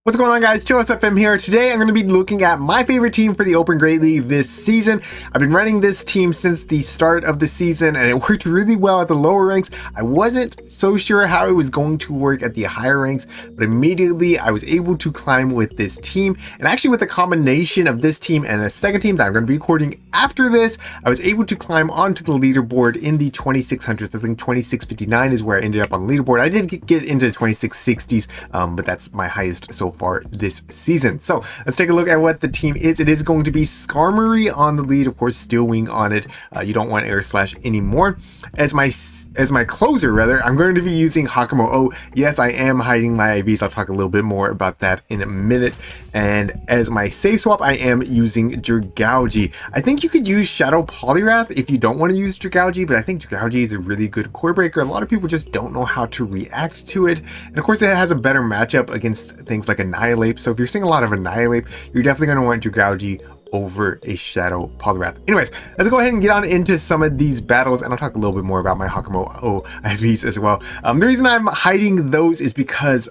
What's going on, guys? ChillisFM here. Today I'm going to be looking at my favorite team for the Open Great League this season. I've been running this team since the start of the season and it worked really well at the lower ranks. I wasn't so sure how it was going to work at the higher ranks, but immediately I was able to climb with this team. And actually with the combination of this team and a second team that I'm going to be recording after this, I was able to climb onto the leaderboard in the 2600s. I think 2659 is where I ended up on the leaderboard. I did get into the 2660s, but that's my highest so far this season. So let's take a look at what the team is. It is going to be Skarmory on the lead, of course, Steel Wing on it. You don't want Air Slash anymore. As my closer, rather, I'm going to be using Hakamo-o. Yes, I am hiding my IVs. I'll talk a little bit more about that in a minute. And as my safe swap, I am using Dragalge. I think you could use Shadow Poliwrath if you don't want to use Dragalge, but I think Dragalge is a really good core breaker. A lot of people just don't know how to react to it. And of course, it has a better matchup against things like Annihilate. So if you're seeing a lot of Annihilate, you're definitely going to want Dragalge over a Shadow Poliwrath. Anyways, let's go ahead and get on into some of these battles, and I'll talk a little bit more about my Hakamo-o IVs as well. The reason I'm hiding those is because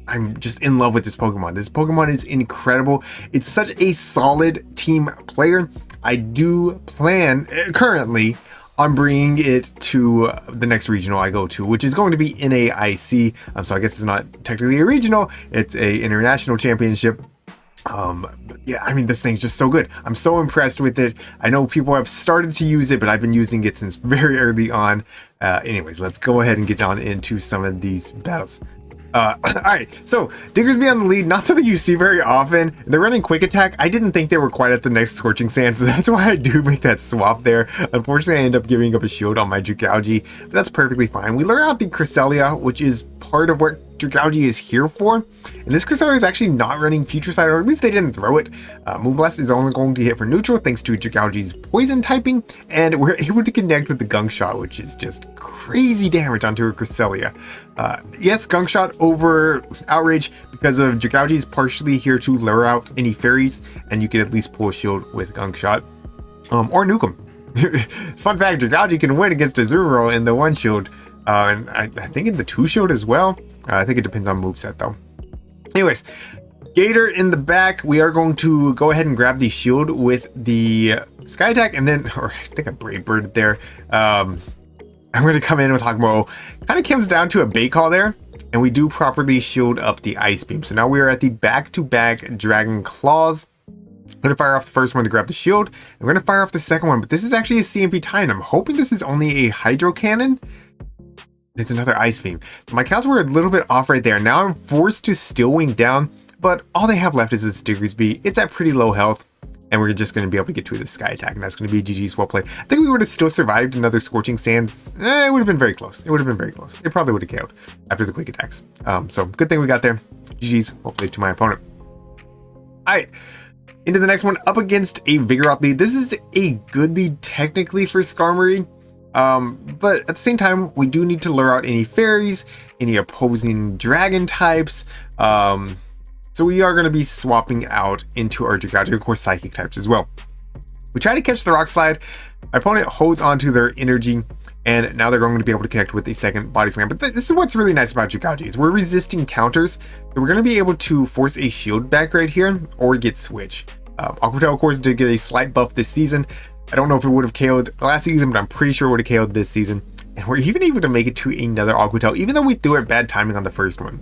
I'm just in love with this Pokemon. This Pokemon is incredible. It's such a solid team player. I do plan currently on bringing it to the next regional I go to, which is going to be NAIC. So I guess it's not technically a regional, it's a international championship. But yeah, I mean, this thing's just so good. I'm so impressed with it. I know people have started to use it, but I've been using it since very early on. Anyways, let's go ahead and get on into some of these battles. Alright, so Diggersby on the lead, not something you see very often. They're running Quick Attack. I didn't think they were quite at the next Scorching Sand, so that's why I do make that swap there. Unfortunately, I end up giving up a shield on my Dragalge, but that's perfectly fine. We lure out the Cresselia, which is part of what Dragalge is here for. And this Cresselia is actually not running Future Sight, or at least they didn't throw it. Moonblast is only going to hit for neutral thanks to Dragalge's poison typing, and we're able to connect with the Gunk Shot, which is just crazy damage onto a Cresselia. Yes, Gunk Shot over Outrage because of Dragalge's partially here to lure out any fairies, and you can at least pull a shield with Gunk Shot, or nuke them. Fun fact, Dragalge can win against Azumarill in the one shield, and I think in the two shield as well. I think it depends on moveset though. Anyways, Gator in the back. We are going to go ahead and grab the shield with the Sky Attack, and then, or I think I Brave Bird there. I'm going to come in with Hakamo-o. Kind of comes down to a bait call there, and we do properly shield up the Ice Beam. So now we are at the back-to-back Dragon Claws. I'm going to fire off the first one to grab the shield. I'm going to fire off the second one, but this is actually a CMP Titan. I'm hoping this is only a Hydro Cannon. It's another Ice Beam. So my counts were a little bit off right there. Now I'm forced to Steel Wing down, but all they have left is this Diggersby. It's at pretty low health, and we're just going to be able to get to the Sky Attack, and that's going to be GG's well played. I think we would have still survived another Scorching Sands. It would have been very close. It would have been very close. It probably would have KO'd after the Quick Attacks. So good thing we got there. GG's well played to my opponent. Alright, into the next one, up against a Vigoroth lead. This is a good lead technically for Skarmory. But at the same time, we do need to lure out any fairies, any opposing dragon types. So we are going to be swapping out into our Dragalge, of course, psychic types as well. We try to catch the Rock Slide. My opponent holds onto their energy, and now they're going to be able to connect with a second Body Slam. But this is what's really nice about Dragalge, is we're resisting counters. So we're going to be able to force a shield back right here, or get Switch. Aqua Tail, of course, did get a slight buff this season. I don't know if it would have KO'd last season, but I'm pretty sure it would have KO'd this season. And we're even able to make it to another Aqua Tail, even though we threw it bad timing on the first one.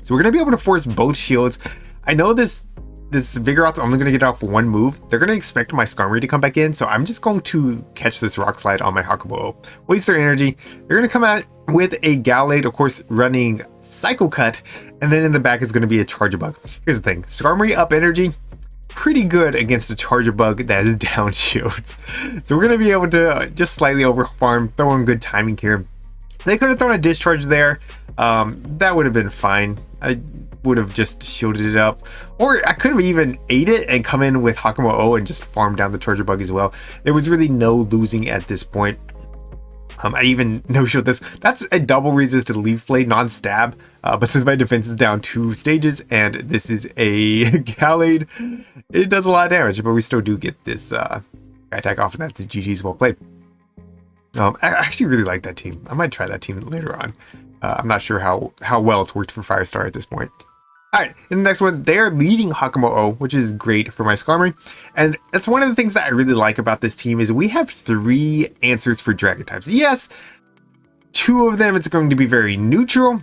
So we're going to be able to force both shields. I know this Vigoroth's only going to get off one move. They're going to expect my Skarmory to come back in, so I'm just going to catch this Rock Slide on my Hakamo-o. Waste their energy. They're going to come out with a Gallade, of course, running Psycho Cut, and then in the back is going to be a Charger Bug. Here's the thing. Skarmory up energy. Pretty good against a Charger Bug that is down shields. So we're going to be able to just slightly over farm, throw in good timing here. They could have thrown a Discharge there. That would have been fine. I would have just shielded it up. Or I could have even ate it and come in with Hakamo-o and just farm down the Charger Bug as well. There was really no losing at this point. I even no-shield this. That's a double resisted Leaf Blade, non-stab. But since my defense is down 2 stages and this is a Gallade, it does a lot of damage. But we still do get this attack off, and that's the GG's well played. I actually really like that team. I might try that team later on. I'm not sure how well it's worked for Firestar at this point. All right, in the next one, they're leading Hakamo-o, which is great for my Skarmory. And that's one of the things that I really like about this team is we have 3 answers for Dragon types. Yes, 2 of them, it's going to be very neutral.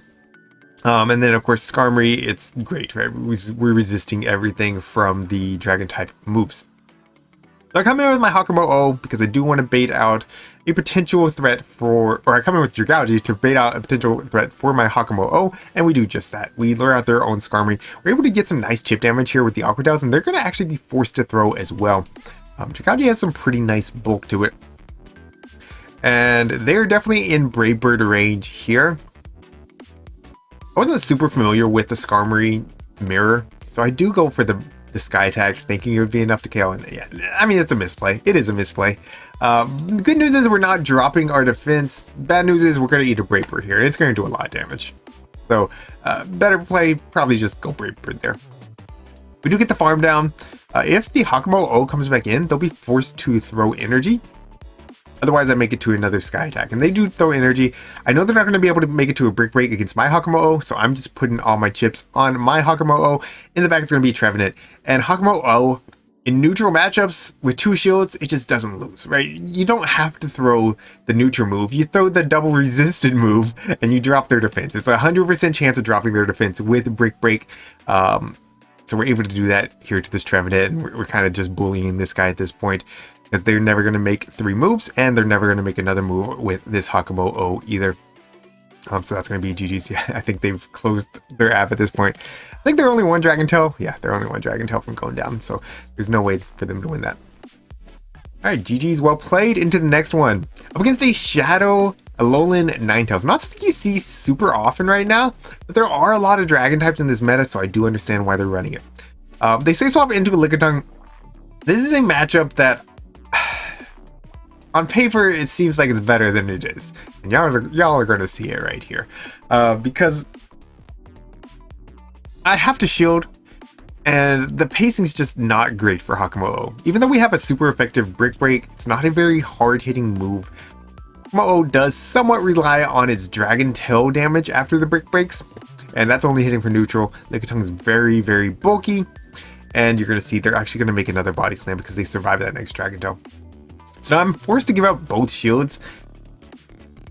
And then, of course, Skarmory, it's great, right? We're resisting everything from the Dragon type moves. So I come in with my Hakamo-o because I do want to bait out a potential threat for, or I come in with Dragalge to bait out a potential threat for my Hakamo-o, and we do just that. We lure out their own Skarmory. We're able to get some nice chip damage here with the Aqua Tails, and they're going to actually be forced to throw as well. Dragalge has some pretty nice bulk to it. And they're definitely in Brave Bird range here. I wasn't super familiar with the Skarmory mirror, so I do go for the Sky Attack, thinking it would be enough to KO. And yeah, I mean, it's a misplay. It is a misplay. Good news is we're not dropping our defense. Bad news is we're going to eat a Brave Bird here, and it's going to do a lot of damage. So, better play, probably just go Brave Bird there. We do get the farm down. If the Hakamo-o comes back in, they'll be forced to throw energy. Otherwise, I make it to another Sky Attack. And they do throw energy. I know they're not going to be able to make it to a Brick Break against my Hakamo-o, so I'm just putting all my chips on my Hakamo-o. In the back, it's going to be Trevenant. And Hakamo-o, in neutral matchups with 2 shields, it just doesn't lose, right? You don't have to throw the neutral move. You throw the double resisted move, and you drop their defense. It's a 100% chance of dropping their defense with Brick Break. So we're able to do that here to this Trevenant, and we're kind of just bullying this guy at this point, because they're never going to make 3 moves, and they're never going to make another move with this Hakamo-o either. So that's going to be GG's. Yeah, I think they've closed their app at this point. I think they're only 1 Dragon Tail. Yeah, they're only 1 Dragon Tail from going down, so there's no way for them to win that. All right, GG's, well played. Into the next one. Up against a Shadow Alolan Ninetales. Not something you see super often right now, but there are a lot of Dragon types in this meta, so I do understand why they're running it. They say swap into a Lickitung. This is a matchup that on paper, it seems like it's better than it is. And y'all are going to see it right here. Because I have to shield, and the pacing's just not great for Hakamo-o. Even though we have a super effective Brick Break, it's not a very hard-hitting move. Hakamo-o does somewhat rely on its Dragon Tail damage after the Brick Breaks, and that's only hitting for neutral. Lickitung is very, very bulky, and you're going to see they're actually going to make another Body Slam because they survived that next Dragon Tail. So now I'm forced to give out both shields,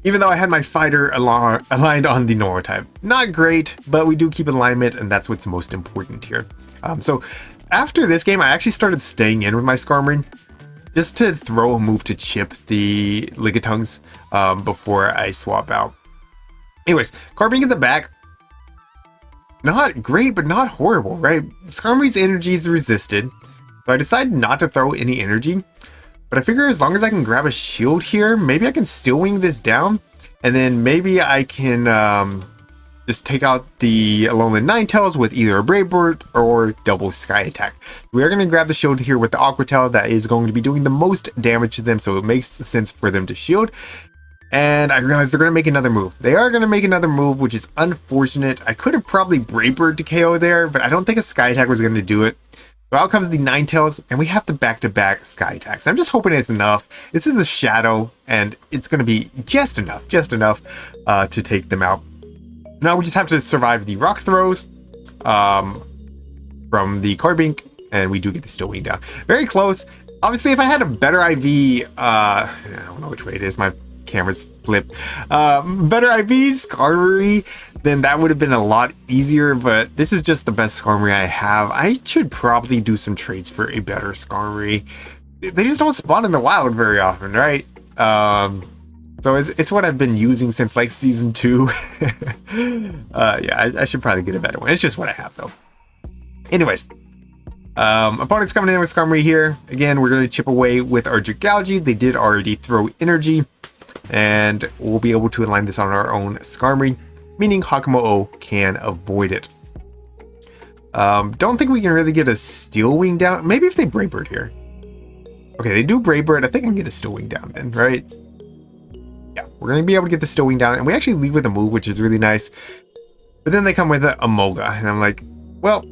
even though I had my fighter aligned on the normal type. Not great, but we do keep alignment, and that's what's most important here. So after this game, I actually started staying in with my Skarmory, just to throw a move to chip the Lickitungs before I swap out. Anyways, Carbink in the back. Not great, but not horrible, right? Skarmory's energy is resisted, so I decided not to throw any energy. But I figure as long as I can grab a shield here, maybe I can Steel Wing this down, and then maybe I can just take out the Alolan Ninetales with either a Brave Bird or double Sky Attack. We are going to grab the shield here with the Aqua Tail that is going to be doing the most damage to them, so it makes sense for them to shield. And I realize they're going to make another move. They are going to make another move, which is unfortunate. I could have probably Brave Bird to KO there, but I don't think a Sky Attack was going to do it. So out comes the Ninetales, and we have the back-to-back Sky Attacks. I'm just hoping it's enough. It's in the shadow, and it's going to be just enough to take them out. Now we just have to survive the Rock Throws from the Carbink, and we do get the Steel Wing down. Very close. Obviously, if I had a better IV, I don't know which way it is. My camera's flipped. Better IV Skarmory, then that would have been a lot easier, but this is just the best Skarmory I have. I should probably do some trades for a better Skarmory. They just don't spawn in the wild very often, right? So it's what I've been using since like season 2. Yeah, I should probably get a better one. It's just what I have though. Anyways, opponent's coming in with Skarmory here. Again, we're going to chip away with our Dragalge. They did already throw energy, and we'll be able to align this on our own Skarmory, meaning Hakamo-o can avoid it. Don't think we can really get a Steel Wing down. Maybe if they Brave Bird here. Okay, they do Brave Bird. I think I can get a Steel Wing down then, right? Yeah, we're going to be able to get the Steel Wing down, and we actually leave with a move, which is really nice. But then they come with a Moga, and I'm like, well,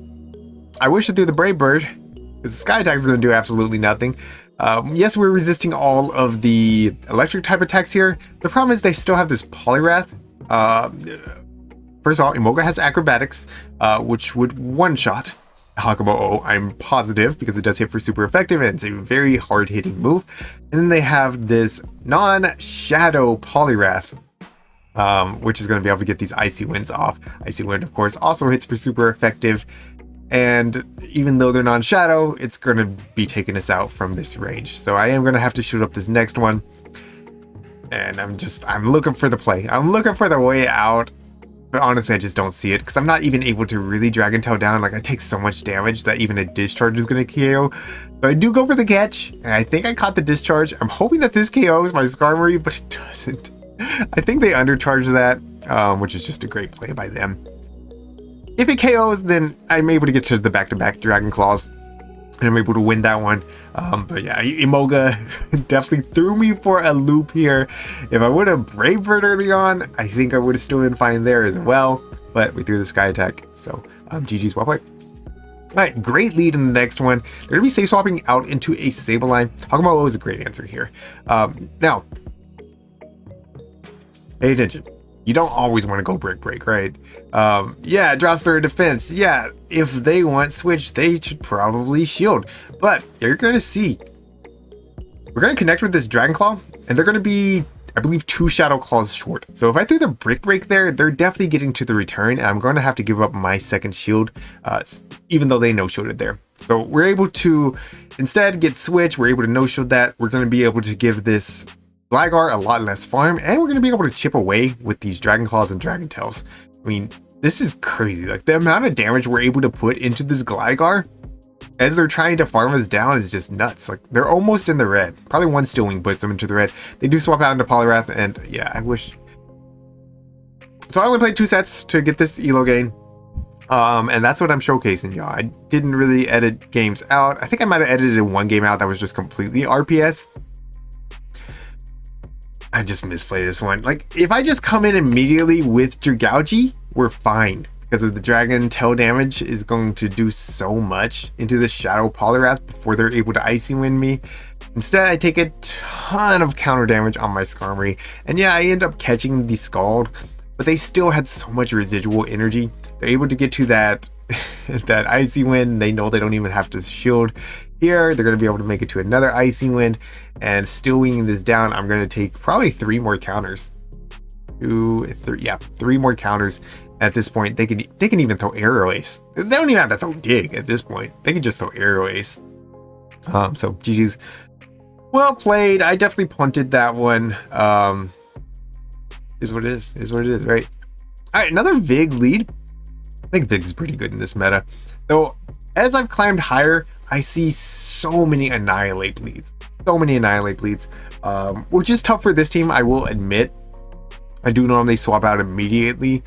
I wish I threw the Brave Bird, because the Sky Attack is going to do absolutely nothing. Yes, we're resisting all of the electric type attacks here. The problem is they still have this Poliwrath. first of all, Imoga has acrobatics, which would one-shot Hakamo-o, I'm positive, because it does hit for super effective and it's a very hard-hitting move. And then they have this non-shadow Poliwrath, which is going to be able to get these Icy Winds off. Icy Wind, of course, also hits for super effective. And even though they're non-shadow, it's going to be taking us out from this range. So I am going to have to shoot up this next one. And I'm looking for the play. I'm looking for the way out. But honestly, I just don't see it because I'm not even able to really Dragon Tail down. Like, I take so much damage that even a discharge is going to KO. So I do go for the catch, and I think I caught the discharge. I'm hoping that this KOs my Skarmory, but it doesn't. I think they undercharge that, which is just a great play by them. If it KOs, then I'm able to get to the back-to-back Dragon Claws, and I'm able to win that one. But yeah, Imoga definitely threw me for a loop here. If I would have Brave Bird early on, I think I would have still been fine there as well. But we threw the Sky Attack, so GG's, well played. Alright, great lead in the next one. They're going to be safe swapping out into a Sableye. Hakamo-o is a great answer here. Now, pay attention. You don't always want to go break, right? Yeah, it drops their defense. Yeah, if they want switch, they should probably shield. But you're going to see. We're going to connect with this Dragon Claw, and they're going to be, I believe, 2 Shadow Claws short. So if I threw the break there, they're definitely getting to the return. And I'm going to have to give up my second shield, even though they no-shielded there. So we're able to instead get switch. We're able to no-shield that. We're going to be able to give this Gligar a lot less farm, and we're going to be able to chip away with these Dragon Claws and Dragon Tails. I mean, this is crazy. Like, the amount of damage we're able to put into this Gligar as they're trying to farm us down is just nuts. Like, they're almost in the red. Probably one Steel Wing puts them into the red. They do swap out into Poliwrath, and yeah, I wish. So I only played 2 sets to get this elo gain. And that's what I'm showcasing, y'all. I didn't really edit games out. I think I might have edited one game out that was just completely RPS. I just misplayed this one. Like, if I just come in immediately with Dragalge, we're fine. Because of the Dragon Tail damage is going to do so much into the Shadow Poliwrath before they're able to Icy Wind me. Instead, I take a ton of counter damage on my Skarmory. And yeah, I end up catching the Scald, but they still had so much residual energy. They're able to get to that, that Icy Wind. They know they don't even have to shield. Here, they're going to be able to make it to another Icy Wind, and still winging this down, I'm going to take probably 3 more counters. 3 more counters. At this point, they can even throw Aerial Ace. They don't even have to throw Dig at this point. They can just throw Aerial Ace. So GG's, well played. I definitely punted that one. Is what it is. Is what it is, right? All right, another Vig lead. I think Vig is pretty good in this meta. Though, as I've climbed higher, I see so many Annihilate bleeds. So many Annihilate bleeds. Which is tough for this team, I will admit. I do normally swap out immediately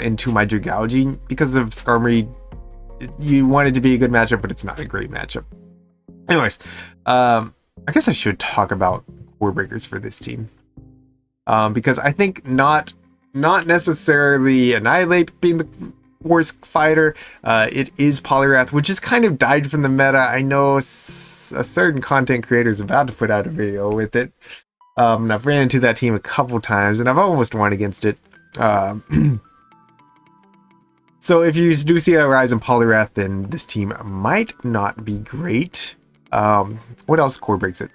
into my Dragalge because of Skarmory. You want it to be a good matchup, but it's not a great matchup. Anyways, I guess I should talk about core breakers for this team. Because I think not necessarily Annihilate being the worst fighter. It is Poliwrath, which has kind of died from the meta. I know a certain content creator is about to put out a video with it. And I've ran into that team a couple times, and I've almost won against it. So if you do see a rise in Poliwrath, then this team might not be great. What else core breaks it?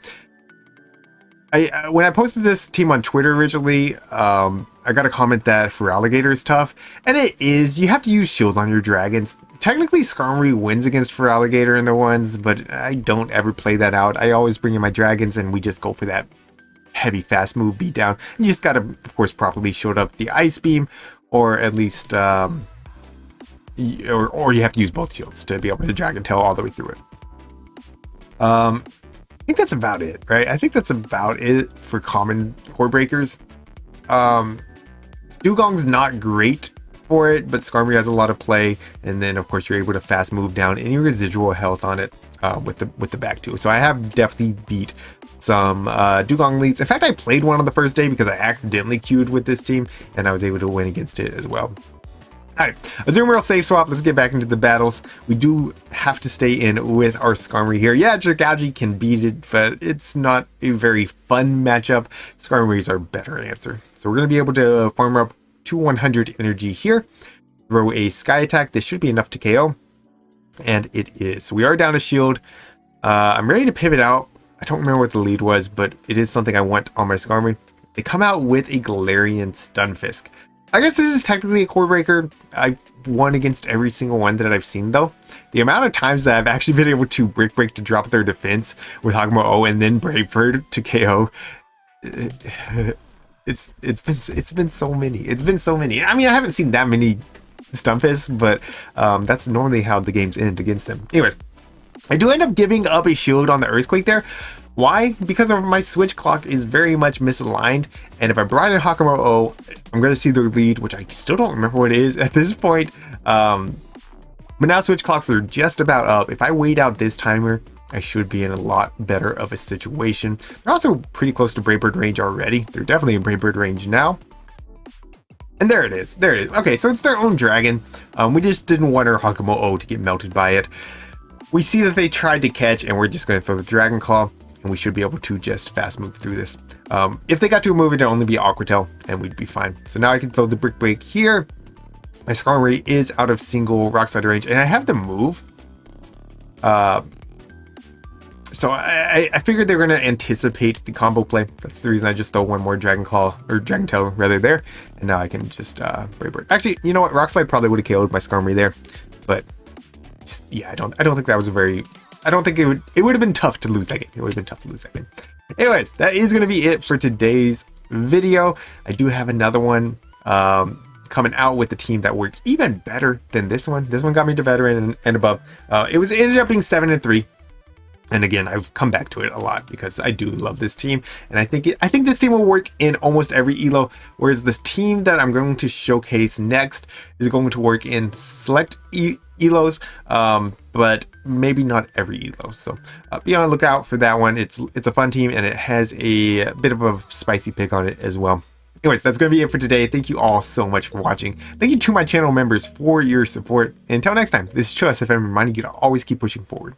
When I posted this team on Twitter originally, I got a comment that Feraligatr is tough, and it is. You have to use shield on your dragons. Technically, Skarmory wins against Feraligatr in the ones, but I don't ever play that out. I always bring in my dragons, and we just go for that heavy fast move beatdown. You just gotta, of course, properly shield up the Ice Beam, or at least, or you have to use both shields to be able to Dragon Tail all the way through it. I think that's about it, right? I think that's about it for common core breakers. Dugong's not great for it, but Skarmory has a lot of play, and then of course you're able to fast move down any residual health on it with the back two. So I have definitely beat some Dugong leads. In fact, I played one on the first day because I accidentally queued with this team, and I was able to win against it as well. Alright, Azumarill safe swap. Let's get back into the battles. We do have to stay in with our Skarmory here. Yeah, Dragalge can beat it, but it's not a very fun matchup. Skarmory is our better answer. So we're going to be able to farm up to 100 energy here. Throw a Sky Attack. This should be enough to KO. And it is. So we are down a shield. I'm ready to pivot out. I don't remember what the lead was, but it is something I want on my Skarmory. They come out with a Galarian Stunfisk. I guess this is technically a core breaker. I've won against every single one that I've seen though. The amount of times that I've actually been able to Brick Break to drop their defense with Hakamo-o and then Brave Bird to KO. It's been so many. It's been so many. I mean, I haven't seen that many Stunfisk, but that's normally how the games end against them. Anyways, I do end up giving up a shield on the Earthquake there. Why? Because of my switch clock is very much misaligned, and if I brought in Hakamo-o, I'm going to see their lead, which I still don't remember what it is at this point. But now switch clocks are just about up. If I wait out this timer, I should be in a lot better of a situation. They're also pretty close to Brave Bird range already. They're definitely in Brave Bird range now. And there it is. There it is. Okay, so it's their own dragon. We just didn't want our Hakamo-o to get melted by it. We see that they tried to catch, and we're just going to throw the Dragon Claw. And we should be able to just fast move through this. If they got to a move, it'd only be Aqua Tail, and we'd be fine. So now I can throw the Brick Break here. My Skarmory is out of single Rock Slide range, and I have the move. So I figured they were going to anticipate the combo play. That's the reason I just throw one more Dragon Claw, or Dragon Tail rather there. And now I can just Brave Bird. Actually, you know what? Rock Slide probably would have KO'd my Skarmory there. But just, yeah, I don't think that was a very... I don't think it would have been tough to lose that game. It would have been tough to lose that game. Anyways, that is going to be it for today's video. I do have another one coming out with the team that works even better than this one. This one got me to veteran and above. It ended up being 7-3. And again, I've come back to it a lot because I do love this team, and I think this team will work in almost every elo. Whereas this team that I'm going to showcase next is going to work in select elos, but maybe not every elo. So be on the lookout for that one. It's a fun team, and it has a bit of a spicy pick on it as well. Anyways, that's going to be it for today. Thank you all so much for watching. Thank you to my channel members for your support. And until next time, this is ChillisFM reminding you to always keep pushing forward.